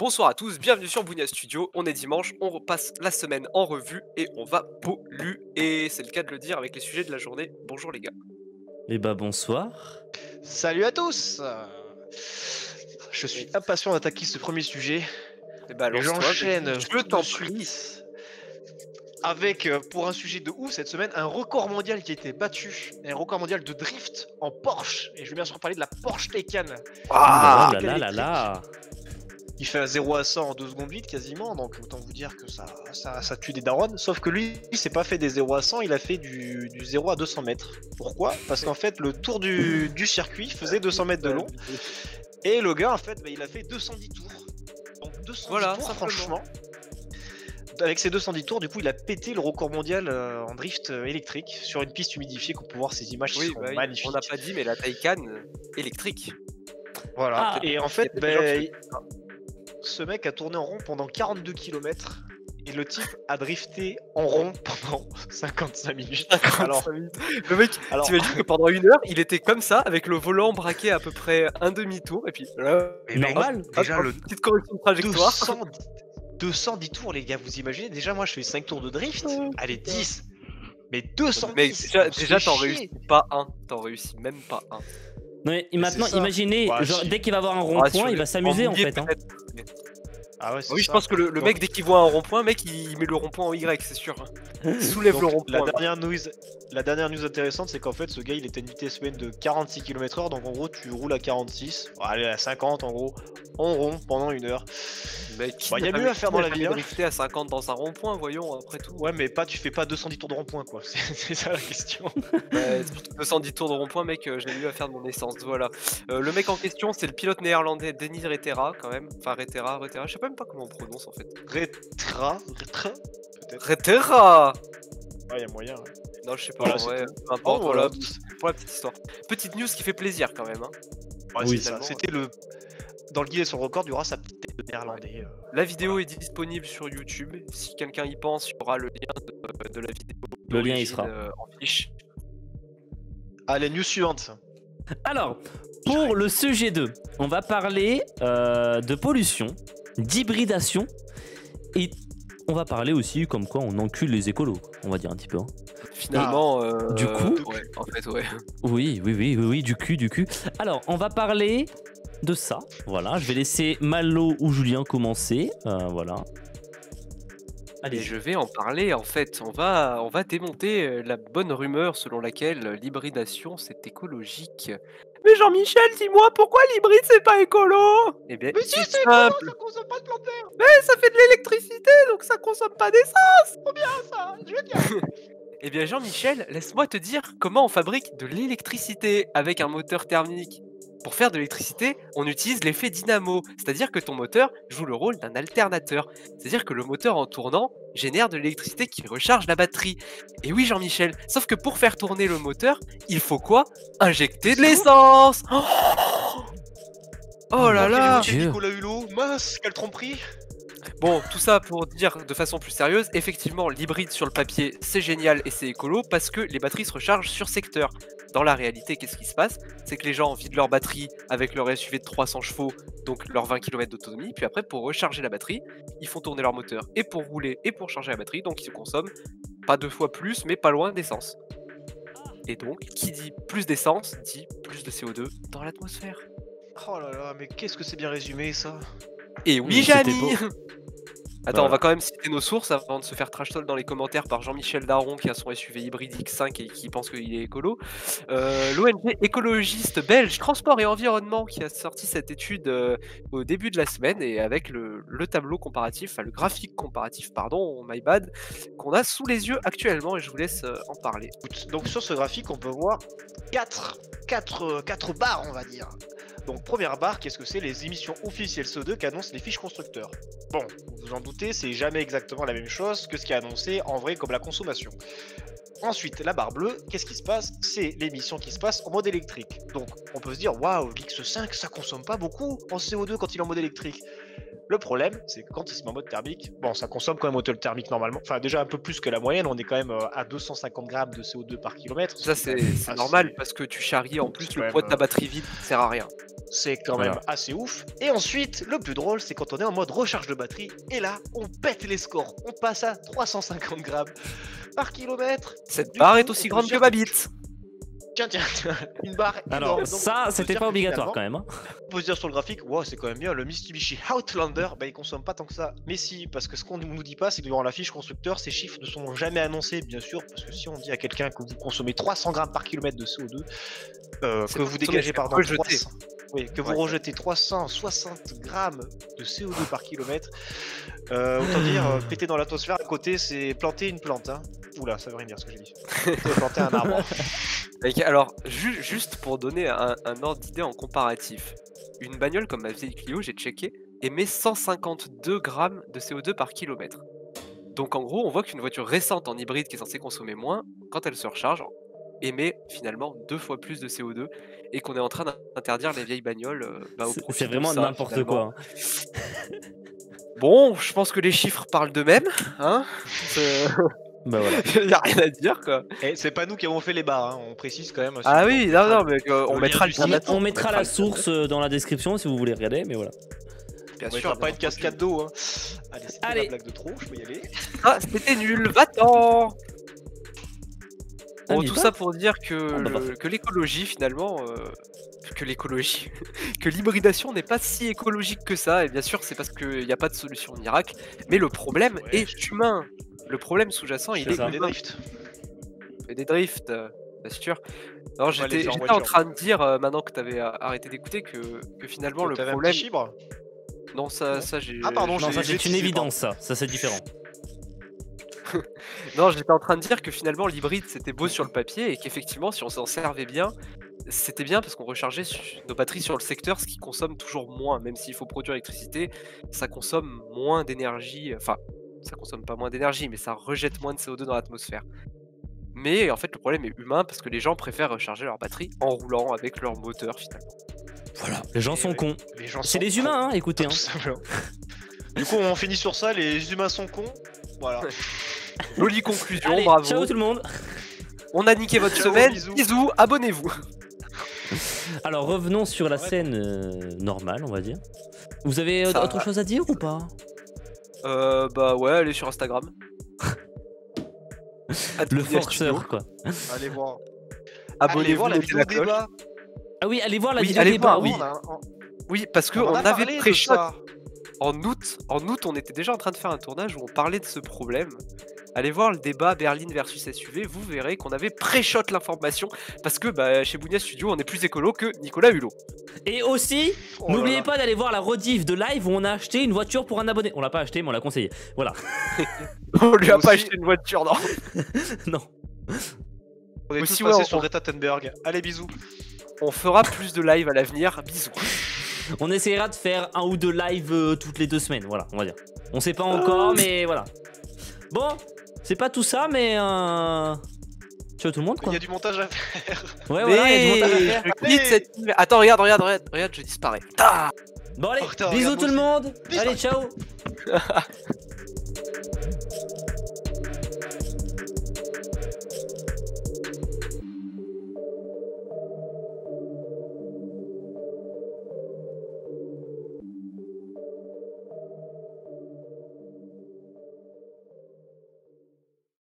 bonsoir à tous, bienvenue sur Bounia Studio. On est dimanche, on repasse la semaine en revue et on va polluer. Et c'est le cas de le dire avec les sujets de la journée. Bonjour les gars. Eh bah bonsoir. Salut à tous. Je suis impatient d'attaquer ce premier sujet. Et bah Et lance-toi, j'enchaîne vas-y, je tout t'en de prie. suite avec, pour un sujet de ouf cette semaine, un record mondial qui a été battu. Un record mondial de drift en Porsche. Et je vais bien sûr parler de la Porsche Taycan. Ah, là là là là. Il fait un 0 à 100 en 2 secondes 8 quasiment, donc autant vous dire que ça tue des darons. Sauf que lui, il s'est pas fait des 0 à 100, il a fait du 0 à 200 mètres. Pourquoi? Parce qu'en fait, le tour du circuit faisait 200 mètres de long. Et le gars, en fait, il a fait 210 tours. Donc 210 voilà, tours, simplement. franchement. Avec ces 210 tours, du coup, il a pété le record mondial en drift électrique sur une piste humidifiée qu'on peut voir ces images qui Oui, sont bah oui, magnifiques. on n'a pas dit, mais la Taycan électrique. Voilà. Ah. Et en fait, Il y a des gens ce mec a tourné en rond pendant 42 km et le type a drifté en rond pendant 55 minutes. Alors, Le mec, alors t'imagines que pendant une heure, il était comme ça, avec le volant braqué à peu près un demi-tour, et puis là, mais normal. hop, déjà hop, le petite correction de trajectoire. 210 tours, les gars, vous imaginez? Déjà, moi je fais 5 tours de drift. Allez, 10. Mais 210. Mais déjà t'en chier. réussis pas un, t'en réussis même pas un. Non, mais maintenant, c'est ça. imaginez, Ouais, genre, si. dès qu'il va avoir un Ah, rond-point, sur il les- va s'amuser en milliers, fait. Hein. peut-être. Ah ouais, c'est Oui, je ça. pense que le Donc- mec, dès qu'il voit un rond-point, mec, il met le rond-point en Y, c'est sûr. Il soulève Donc, le la rond-point. dernière news intéressante, c'est qu'en fait, ce gars il était à une vitesse moyenne de 46 km/h. Donc en gros, tu roules à 46, allez à 50 en gros, en rond pendant une heure. Mec, qui Bah, y a n'a mieux jamais- à faire qui dans n'a la vie, jamais hein. drifté à 50 dans un rond-point, voyons, après tout. Ouais, mais tu fais pas 210 tours de rond-point quoi. C'est ça la question. Surtout 210 tours de rond-point, mec, j'ai mieux à faire de mon essence, voilà. Le mec en question, c'est le pilote néerlandais Denis Retera, quand même. Enfin, Retera, je sais même pas comment on prononce en fait. Retra, peut-être. Retera. Ouais, y a moyen. Ouais. Non, je sais pas, Voilà, en c'est vrai, tout. peu importe, Oh, voilà, voilà. pour la petite histoire. Petite news qui fait plaisir quand même, hein. Ouais, Oui. c'est ça. C'était le dans le guide sur le record, il y aura sa petite tête de néerlandais. La vidéo est disponible sur YouTube. Si quelqu'un y pense, il y aura le lien de la vidéo. Le lien, il d'origine, sera. en fiche. Allez, news suivante. Alors, pour le sujet 2, on va parler de pollution, d'hybridation et on va parler aussi comme quoi on encule les écolos, on va dire un petit peu. Hein. Finalement, Du coup ouais, en fait, ouais. Oui, du cul. Alors, on va parler de ça. Voilà, je vais laisser Malo ou Julien commencer. Voilà. Et Allez, je vais en parler en fait. On va démonter la bonne rumeur selon laquelle l'hybridation c'est écologique. Mais Jean-Michel, dis-moi pourquoi l'hybride c'est pas écolo? Eh bien, c'est simple. ça consomme pas de plantes vertes. Ça fait de l'électricité donc ça consomme pas d'essence. Ça, je veux dire. Eh bien, Jean-Michel, laisse-moi te dire comment on fabrique de l'électricité avec un moteur thermique. Pour faire de l'électricité, on utilise l'effet dynamo, c'est-à-dire que ton moteur joue le rôle d'un alternateur. C'est-à-dire que le moteur en tournant génère de l'électricité qui recharge la batterie. Et oui Jean-Michel, sauf que pour faire tourner le moteur, il faut quoi? Injecter de l'essence. Oh là là. Dieu. Nicolas Hulot, mince, quelle tromperie. Bon, tout ça pour dire de façon plus sérieuse, effectivement, l'hybride sur le papier, c'est génial et c'est écolo parce que les batteries se rechargent sur secteur. Dans la réalité, qu'est-ce qui se passe? C'est que les gens vident leur batterie avec leur SUV de 300 chevaux, donc leurs 20 km d'autonomie, puis après, pour recharger la batterie, ils font tourner leur moteur et pour rouler et pour charger la batterie, donc ils consomment pas 2 fois plus, mais pas loin d'essence. Et donc, qui dit plus d'essence, dit plus de CO2 dans l'atmosphère. Oh là là, mais qu'est-ce que c'est bien résumé ça. Et oui, C'était Jamy. beau. Attends, Voilà. on va quand même citer nos sources avant de se faire trash talk dans les commentaires par Jean-Michel Daron qui a son SUV hybride X5 et qui pense qu'il est écolo. L'ONG écologiste belge Transport et Environnement qui a sorti cette étude au début de la semaine et avec le tableau comparatif, enfin le graphique comparatif, pardon, my bad, qu'on a sous les yeux actuellement et je vous laisse en parler. Donc sur ce graphique, on peut voir 4 barres, on va dire. Donc première barre, qu'est-ce que c'est? Les émissions officielles CO2 qu'annoncent les fiches constructeurs. Bon, vous en doutez, c'est jamais exactement la même chose que ce qui est annoncé en vrai comme la consommation. Ensuite, la barre bleue, qu'est-ce qui se passe? C'est l'émission qui se passe en mode électrique. Donc on peut se dire, waouh, l'X5 ça consomme pas beaucoup en CO2 quand il est en mode électrique. Le problème, c'est que quand il se met en mode thermique, bon, ça consomme quand même autant le thermique normalement. Enfin, déjà un peu plus que la moyenne, on est quand même à 250 grammes de CO2 par kilomètre. Ça, c'est normal parce que tu charries en plus c'est le quand poids de même, ta batterie vide, ça sert à rien. C'est quand Voilà. même assez ouf. Et ensuite, le plus drôle, c'est quand on est en mode recharge de batterie. Et là, on pète les scores. On passe à 350 grammes par kilomètre. Cette Du barre coup, est on aussi peut grande que dire ma bite. Tiens, une barre Alors, énorme. Donc, ça, on peut c'était dire pas que obligatoire finalement, quand même. Hein. on peut se dire sur le graphique, wow, c'est quand même bien. Le Mitsubishi Outlander, bah, il consomme pas tant que ça. Mais si, parce que ce qu'on nous dit pas, c'est que durant la fiche constructeur, ces chiffres ne sont jamais annoncés, bien sûr. Parce que si on dit à quelqu'un que vous consommez 300 grammes par kilomètre de CO2, que vous dégagez, pardon, rejeté. 300, oui, que vous rejetez 360 grammes de CO2 par kilomètre, autant dire, péter dans l'atmosphère à côté, c'est planter une plante. Hein. Oula, ça veut rien dire ce que j'ai dit. Planter un arbre. Alors, juste pour donner un ordre d'idée en comparatif, une bagnole comme ma vieille Clio, j'ai checké, émet 152 grammes de CO2 par kilomètre. Donc en gros, on voit qu'une voiture récente en hybride qui est censée consommer moins, quand elle se recharge, émet finalement 2 fois plus de CO2 et qu'on est en train d'interdire les vieilles bagnoles au profit C'est de vraiment ça, n'importe finalement. quoi. Bon, je pense que les chiffres parlent d'eux-mêmes, hein. Bah voilà. Il n'y a rien à dire, quoi. Et c'est pas nous qui avons fait les barres, hein, on précise quand même. Ah oui, non, mais on le mettra lien le du On, site. diamètre. on mettra la source dans la description si vous voulez regarder, mais voilà. Bien On sûr. mettra pas bien une cascade d'eau. Hein. Allez, c'était Allez. la blague de trop, je peux y aller. Ah, c'était nul, va-t'en. Ah, Bon, dis tout pas. ça pour dire que, Ah, bah, parfait. que l'écologie, finalement, que l'hybridation n'est pas si écologique que ça. Et bien sûr, c'est parce qu'il n'y a pas de solution miracle. Mais le problème Ouais. est humain. Le problème sous-jacent, il C'est est ça. Des humain. drifts. Et des drifts, bien sûr. Alors va les j'étais faire en j'étais en voiture. train de dire, maintenant que tu avais arrêté d'écouter, que finalement le T'avais un problème... petit chibre. Non, Non. ça j'ai... Ah, pardon, Non, ça j'ai c'est une teasé, évidence, ça c'est différent. Non, j'étais en train de dire que finalement l'hybride c'était beau sur le papier et qu'effectivement si on s'en servait bien, c'était bien parce qu'on rechargeait nos batteries sur le secteur, ce qui consomme toujours moins, même s'il faut produire l'électricité, ça consomme moins d'énergie, enfin ça consomme pas moins d'énergie, mais ça rejette moins de CO2 dans l'atmosphère. Mais en fait le problème est humain parce que les gens préfèrent recharger leur batterie en roulant avec leur moteur finalement. Voilà, les gens sont ouais. cons. Les gens C'est sont les cons, humains, hein, écoutez. tout Hein. simplement. Du coup, on finit sur ça, les humains sont cons. Voilà. Jolie conclusion, Allez, bravo. ciao tout le monde. On a niqué votre Ciao, semaine, bisous. bisous, abonnez-vous. Alors revenons sur la Ouais, scène normale, on va dire. Vous avez Ça autre va. chose à dire ou pas? Bah ouais, allez sur Instagram. Le @Studio. forceur quoi. Allez voir. Allez Abonnez-vous, voir la mettez vidéo la cloche. débat. Ah oui, allez voir la Oui, vidéo allez débat, voir, oui. Oui, parce que On en on a avait parlé de pré-shot ça. en août, on était déjà en train de faire un tournage où on parlait de ce problème. Allez voir le débat Berlin versus SUV, vous verrez qu'on avait pré-shot l'information parce que bah, chez Bounia Studio, on est plus écolo que Nicolas Hulot. Et aussi, Oh là n'oubliez là. pas d'aller voir la rediff de live où on a acheté une voiture pour un abonné. On l'a pas acheté, mais on l'a conseillé. Voilà. On lui a pas Aussi- acheté une voiture, non. Non. On est Aussi, tous ouais, passés on- sur Greta Thunberg. Allez, bisous. On fera plus de live à l'avenir, bisous. On essaiera de faire un ou deux lives toutes les 2 semaines. Voilà, on va dire. On sait pas encore, mais voilà. Bon, c'est pas tout ça, mais ciao tout le monde Il quoi. y a du montage à faire. Ouais, voilà, il y a du montage à faire. je quitte cette... Attends, regarde, je disparais. Ah Bon allez, Oh, putain, bisous regarde tout le moi monde. Allez, ciao.